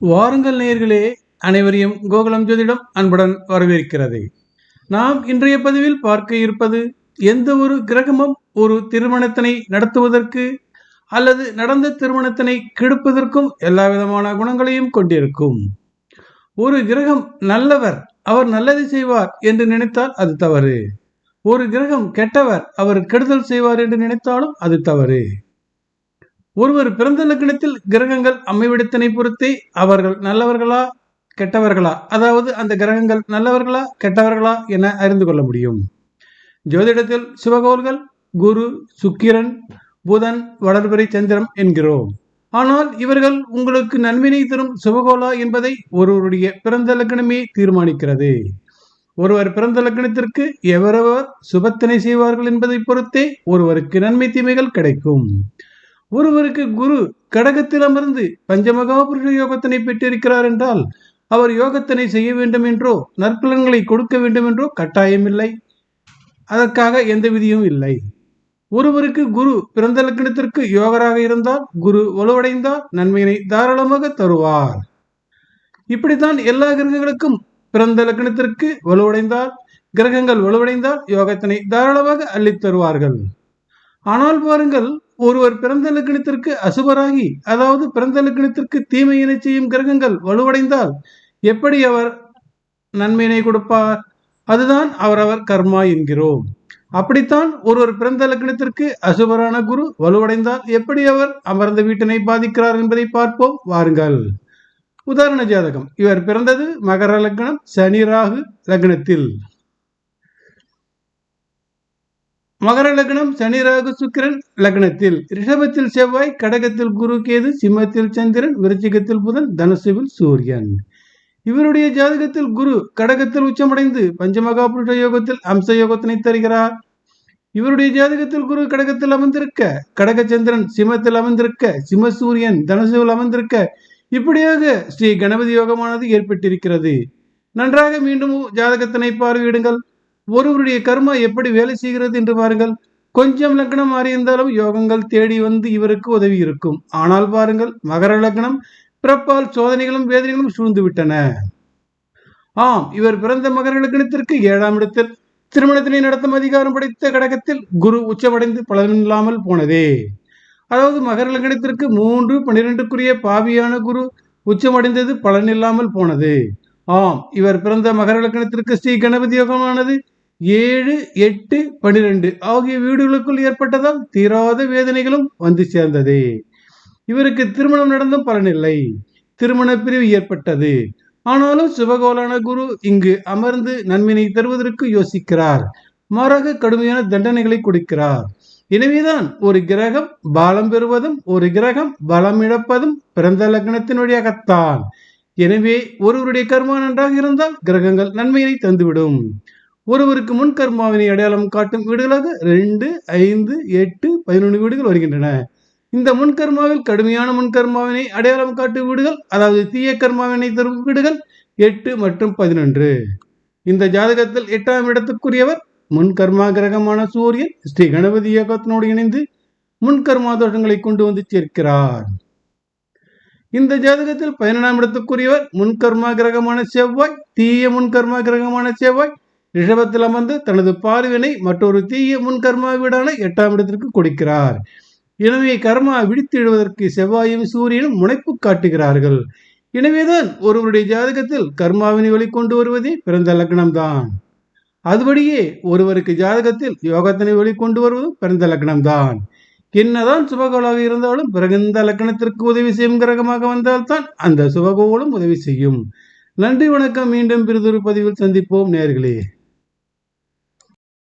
வாருங்கள் நேயர்களே, அனைவரையும் கோகுலம் ஜோதிடம் அன்புடன் வரவேற்கிறது. நாம் இன்றைய பதிவில் பார்க்க இருப்பது, எந்த ஒரு கிரகமும் ஒரு திருமணத்தினை நடத்துவதற்கு அல்லது நடந்த திருமணத்தினை கெடுப்பதற்கும் எல்லா விதமான குணங்களையும் கொண்டிருக்கும். ஒரு கிரகம் நல்லவர், அவர் நல்லதை செய்வார் என்று நினைத்தால் அது தவறு. ஒரு கிரகம் கெட்டவர், அவர் கெடுதல் செய்வார் என்று நினைத்தாலும் அது தவறு. ஒருவர் பிறந்த லக்னத்தில் கிரகங்கள் அமைவிடத்தினை பொறுத்தே அவர்கள் நல்லவர்களா கெட்டவர்களா, அதாவது அந்த கிரகங்கள் நல்லவர்களா கெட்டவர்களா என அறிந்து கொள்ள முடியும். ஜோதிடத்தில் சிவகோள்கள் குரு, சுக்கிரன், புதன், வளர்பிறை, சந்திரன் என்கிறோம். ஆனால் இவர்கள் உங்களுக்கு நன்மையை தரும் சிவகோளா என்பதை ஒருவருடைய பிறந்த லக்னமே தீர்மானிக்கிறது. ஒருவர் பிறந்த லக்னத்திற்கு எவரவர் சுபத்தினை செய்வார்கள் என்பதை பொறுத்தே ஒருவருக்கு நன்மை தீமைகள் கிடைக்கும். ஒருவருக்கு குரு கடகத்தில் அமர்ந்து பஞ்சமகாபுருஷ யோகத்தினை பெற்றிருக்கிறார் என்றால் அவர் யோகத்தினை செய்ய வேண்டும் என்றோ நற்பலன்களை கொடுக்க வேண்டும் என்றோ கட்டாயமில்லை. அதற்காக எந்த விதியும் இல்லை. ஒருவருக்கு குரு பிறந்த லக்னத்திற்கு யோகராக இருந்தால், குரு வலுவடைந்தால் நன்மையினை தாராளமாக தருவார். இப்படித்தான் எல்லா கிரகங்களுக்கும் பிறந்த லக்னத்திற்கு வலுவடைந்தால், கிரகங்கள் வலுவடைந்தால் யோகத்தினை தாராளமாக அள்ளித் தருவார்கள். ஆனால் பாருங்கள், ஒருவர் பிறந்த லக்னத்திற்கு அசுபராகி, அதாவது பிறந்த லக்னத்திற்கு தீமையினை செய்யும் கிரகங்கள் வலுவடைந்தால் எப்படி அவர் நன்மையினை கொடுப்பார்? அதுதான் அவரவர் கர்மா என்கிறோம். அப்படித்தான் ஒருவர் பிறந்த லக்னத்திற்கு அசுபரான குரு வலுவடைந்தால் எப்படி அவர் அமர்ந்த வீட்டினை பாதிக்கிறார் என்பதை பார்ப்போம் வாருங்கள். உதாரண ஜாதகம். இவர் பிறந்தது மகர லக்னம், சனி ராகு லக்னத்தில். மகர லக்னம் சனி ராகு சுக்கிரன் லக்னத்தில். ரிஷபத்தில் செவ்வாய், கடகத்தில் குரு கேது, சிம்மத்தில் சந்திரன், விருச்சிகத்தில் புதன், தனுசுவில் சூரியன். இவருடைய ஜாதகத்தில் குரு கடகத்தில் உச்சமடைந்து பஞ்சமகாபுருஷ யோகத்தில் அம்ச யோகத்தினை தருகிறார். இவருடைய ஜாதகத்தில் குரு கடகத்தில் அமர்ந்திருக்க, கடக சந்திரன் சிம்மத்தில் அமர்ந்திருக்க, சிம்ம சூரியன் தனுசுவில் அமர்ந்திருக்க, இப்படியாக ஸ்ரீ கணபதி யோகமானது ஏற்பட்டிருக்கிறது. நன்றாக மீண்டும் ஜாதகத்தினை பார்வையிடுங்கள். ஒருவருடைய கர்மா எப்படி வேலை செய்கிறது என்று பாருங்கள். கொஞ்சம் லக்னம் மாறியிருந்தாலும் யோகங்கள் தேடி வந்து இவருக்கு உதவி இருக்கும். ஆனால் பாருங்கள், மகர லக்னம் பிறப்பால் சோதனைகளும் வேதனைகளும் சூழ்ந்து விட்டன. ஆம், இவர் பிறந்த மகர லக்னத்திற்கு 7ஆம் இடத்தில் திருமணத்தினை நடத்தும் அதிகாரம் படைத்த கடகத்தில் குரு உச்சமடைந்து பலனில்லாமல் போனதே. அதாவது மகர லக்னத்திற்கு 3, 12க்குரிய பாவியான குரு உச்சமடைந்தது பலனில்லாமல் போனது. ஆம், இவர் பிறந்த மகர லக்னத்திற்கு ஸ்ரீ கணபதி யோகமானது 7, 8, 12 ஆகிய வீடுகளுக்குள் ஏற்பட்டதால் தீராத வேதனைகளும் வந்து சேர்ந்தது. இவருக்கு திருமணம் நடந்தும் பலனில்லை. திருமண பிரிவு ஏற்பட்டது. ஆனாலும் சிவகோளான குரு இங்கு அமர்ந்து நன்மையை தருவதற்கு யோசிக்கிறார். மாறாக கடுமையான தண்டனைகளை கொடுக்கிறார். எனவேதான் ஒரு கிரகம் பலம் பெறுவதும் ஒரு கிரகம் பலம் இழப்பதும் பிறந்த லக்னத்தின் வழியாகத்தான். எனவே ஒருவருடைய கர்மா நன்றாக இருந்தால் கிரகங்கள் நன்மையை தந்துவிடும். ஒருவருக்கு முன் கர்மாவினை அடையாளம் காட்டும் வீடுகளாக 2, 5, 8, 11 வீடுகள் வருகின்றன. இந்த முன்கர்மாவில் கடுமையான முன்கர்மாவினை அடையாளம் காட்டும் வீடுகள், அதாவது தீய கர்மாவினை தரும் வீடுகள் 8 மற்றும் 11. இந்த ஜாதகத்தில் 8ஆம் இடத்துக்குரியவர் முன்கர்மா கிரகமான சூரியன் ஸ்ரீ கணபதி யோகத்தினோடு இணைந்து முன்கர்மா தோஷங்களை கொண்டு வந்து சேர்க்கிறார். இந்த ஜாதகத்தில் 11ஆம் இடத்துக்குரியவர் முன்கர்மா கிரகமான செவ்வாய், தீய முன்கர்மா கிரகமான செவ்வாய் ரிஷபத்தில் அமர்ந்து தனது பார்வையினை மற்றொரு தீய முன்கர்மா வீடான 8ஆம் இடத்திற்கு கொடுக்கிறார். எனவே கர்மா விழித்து எழுவதற்கு செவ்வாயும் சூரியனும் முனைப்பு காட்டுகிறார்கள். எனவேதான் ஒருவருடைய ஜாதகத்தில் கர்மாவினை வெளிக்கொண்டு வருவதே பிறந்த லக்னம்தான். அதுபடியே ஒருவருக்கு ஜாதகத்தில் யோகத்தினை வெளிக்கொண்டு வருவதும் பிறந்த லக்னம்தான். என்னதான் சுபகோளாக இருந்தாலும் பிறந்த லக்னத்திற்கு உதவி செய்யும் கிரகமாக வந்தால்தான் அந்த சுபகோளும் உதவி செய்யும். நன்றி, வணக்கம். மீண்டும் பிறிதொரு பதிவில் சந்திப்போம் நேயர்களே.